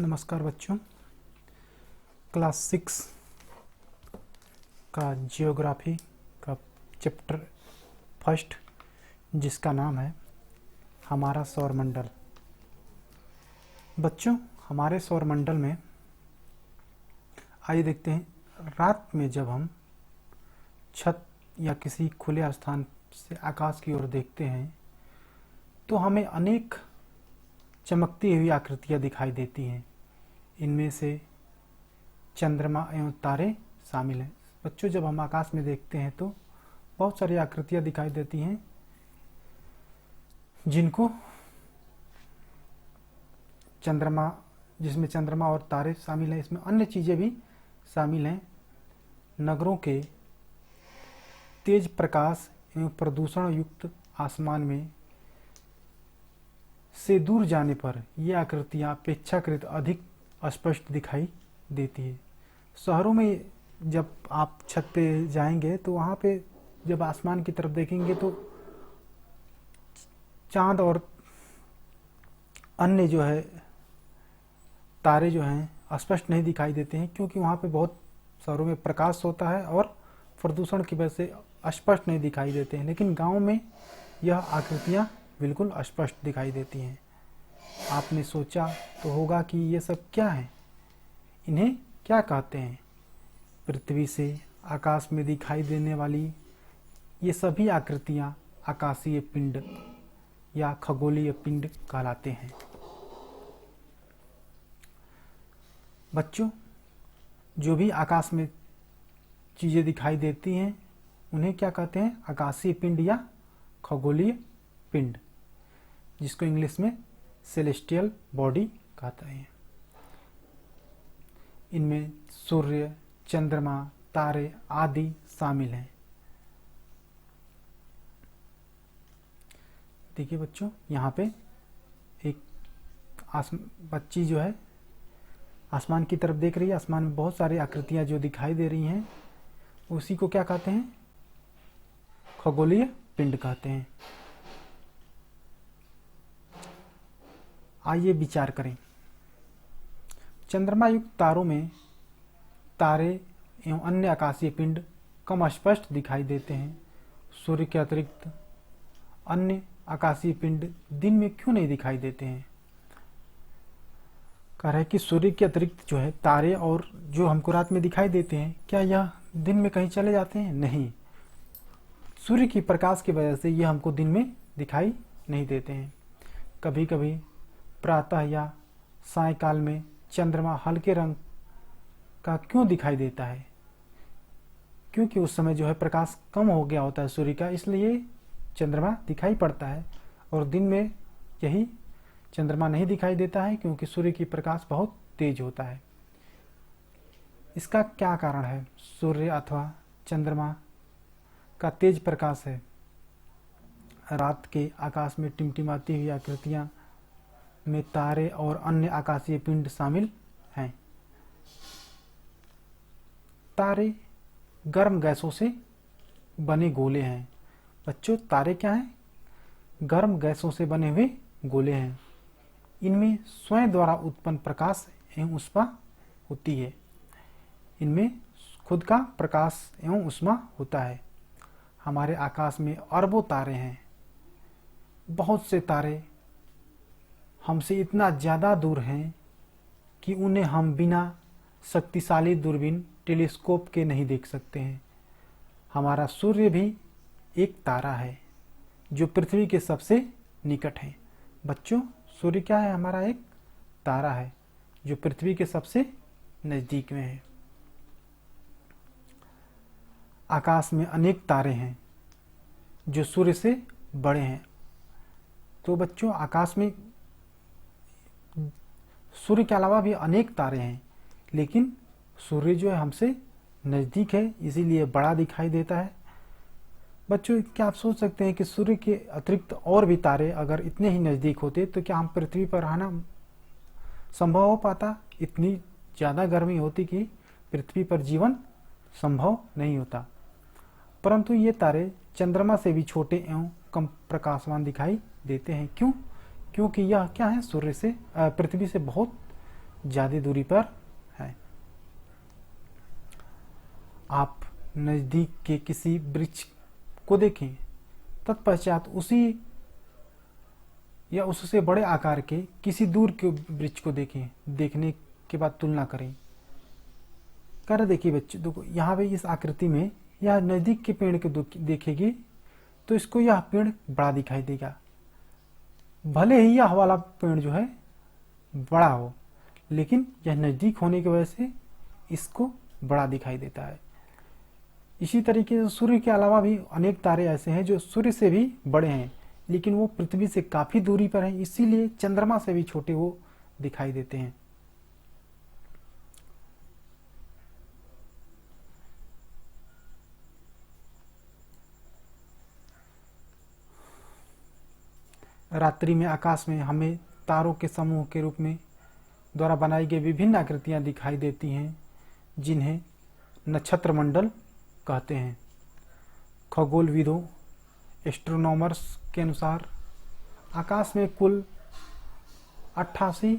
नमस्कार बच्चों। क्लास 6 का जियोग्राफी का चैप्टर फर्स्ट, जिसका नाम है हमारा सौरमंडल। बच्चों, हमारे सौरमंडल में आइए देखते हैं, रात में जब हम छत या किसी खुले स्थान से आकाश की ओर देखते हैं तो हमें अनेक चमकती हुई आकृतियां दिखाई देती हैं। इनमें से चंद्रमा एवं तारे शामिल हैं। बच्चों, जब हम आकाश में देखते हैं तो बहुत सारी आकृतियां दिखाई देती हैं, जिनको जिसमें चंद्रमा और तारे शामिल हैं। इसमें अन्य चीजें भी शामिल हैं। नगरों के तेज प्रकाश एवं प्रदूषण युक्त आसमान में से दूर जाने पर ये आकृतियां अपेक्षाकृत अधिक स्पष्ट दिखाई देती है। शहरों में जब आप छत पे जाएंगे तो वहाँ पे जब आसमान की तरफ देखेंगे तो चांद और अन्य जो है तारे जो हैं स्पष्ट नहीं दिखाई देते हैं, क्योंकि वहाँ पे बहुत शहरों में प्रकाश होता है और प्रदूषण की वजह से स्पष्ट नहीं दिखाई देते हैं। लेकिन गांव में यह आकृतियाँ बिल्कुल स्पष्ट दिखाई देती हैं। आपने सोचा तो होगा कि ये सब क्या है, इन्हें क्या कहते हैं। पृथ्वी से आकाश में दिखाई देने वाली ये सभी आकृतियां आकाशीय पिंड या खगोलीय पिंड कहलाते हैं। बच्चों, जो भी आकाश में चीजें दिखाई देती हैं उन्हें क्या कहते हैं, आकाशीय पिंड या खगोलीय पिंड, जिसको इंग्लिश में सेलेस्टियल बॉडी कहते हैं। इनमें सूर्य, चंद्रमा, तारे आदि शामिल हैं। देखिए बच्चों, यहाँ पे एक बच्ची जो है आसमान की तरफ देख रही है। आसमान में बहुत सारी आकृतियां जो दिखाई दे रही हैं उसी को क्या कहते हैं, खगोलीय पिंड कहते हैं। आइए विचार करें। चंद्रमा युक्त तारों में तारे एवं अन्य आकाशीय पिंड कम स्पष्ट दिखाई देते हैं। सूर्य के अतिरिक्त अन्य आकाशीय पिंड दिन में क्यों नहीं दिखाई देते हैं। कह रहे हैं कि सूर्य के अतिरिक्त जो है तारे और जो हमको रात में दिखाई देते हैं, क्या यह दिन में कहीं चले जाते हैं? नहीं, सूर्य की प्रकाश की वजह से यह हमको दिन में दिखाई नहीं देते हैं। कभी कभी प्रातः या सायंकाल में चंद्रमा हल्के रंग का क्यों दिखाई देता है, क्योंकि उस समय जो है प्रकाश कम हो गया होता है सूर्य का, इसलिए चंद्रमा दिखाई पड़ता है। और दिन में यही चंद्रमा नहीं दिखाई देता है, क्योंकि सूर्य की प्रकाश बहुत तेज होता है। इसका क्या कारण है? सूर्य अथवा चंद्रमा का तेज प्रकाश है। रात के आकाश में टिमटिमाती हुई आकृतियां में तारे और अन्य आकाशीय पिंड शामिल हैं। तारे गर्म गैसों से बने गोले हैं। बच्चों, तारे क्या हैं? गर्म गैसों से बने हुए गोले हैं। इनमें स्वयं द्वारा उत्पन्न प्रकाश एवं ऊष्मा होती है। इनमें खुद का प्रकाश एवं ऊष्मा होता है। हमारे आकाश में अरबों तारे हैं। बहुत से तारे हमसे इतना ज़्यादा दूर हैं कि उन्हें हम बिना शक्तिशाली दूरबीन टेलीस्कोप के नहीं देख सकते हैं। हमारा सूर्य भी एक तारा है जो पृथ्वी के सबसे निकट है। बच्चों, सूर्य क्या है? हमारा एक तारा है जो पृथ्वी के सबसे नज़दीक में है। आकाश में अनेक तारे हैं जो सूर्य से बड़े हैं। तो बच्चों, आकाश में सूर्य के अलावा भी अनेक तारे हैं, लेकिन सूर्य जो है हमसे नज़दीक है, इसीलिए बड़ा दिखाई देता है। बच्चों, क्या आप सोच सकते हैं कि सूर्य के अतिरिक्त और भी तारे अगर इतने ही नज़दीक होते तो क्या हम पृथ्वी पर रहना संभव हो पाता? इतनी ज़्यादा गर्मी होती कि पृथ्वी पर जीवन संभव नहीं होता। परंतु ये तारे चंद्रमा से भी छोटे एवं कम प्रकाशवान दिखाई देते हैं। क्यों? क्योंकि यह क्या है, सूर्य से पृथ्वी से बहुत ज्यादा दूरी पर है। आप नजदीक के किसी वृक्ष को देखें, तत्पश्चात उसी या उससे बड़े आकार के किसी दूर के वृक्ष को देखें, देखने के बाद तुलना करें। कर देखिए बच्चों, देखो यहाँ पे इस आकृति में यह नजदीक के पेड़ को देखेगी तो इसको यह पेड़ बड़ा दिखाई देगा, भले ही यह वाला पेड़ जो है बड़ा हो, लेकिन यह नजदीक होने की वजह से इसको बड़ा दिखाई देता है। इसी तरीके से सूर्य के अलावा भी अनेक तारे ऐसे हैं जो सूर्य से भी बड़े हैं, लेकिन वो पृथ्वी से काफी दूरी पर हैं, इसीलिए चंद्रमा से भी छोटे वो दिखाई देते हैं। रात्रि में आकाश में हमें तारों के समूह के रूप में द्वारा बनाई गई विभिन्न आकृतियां दिखाई देती हैं, जिन्हें नक्षत्र मंडल कहते हैं। खगोलविदों एस्ट्रोनॉमर्स के अनुसार आकाश में कुल 88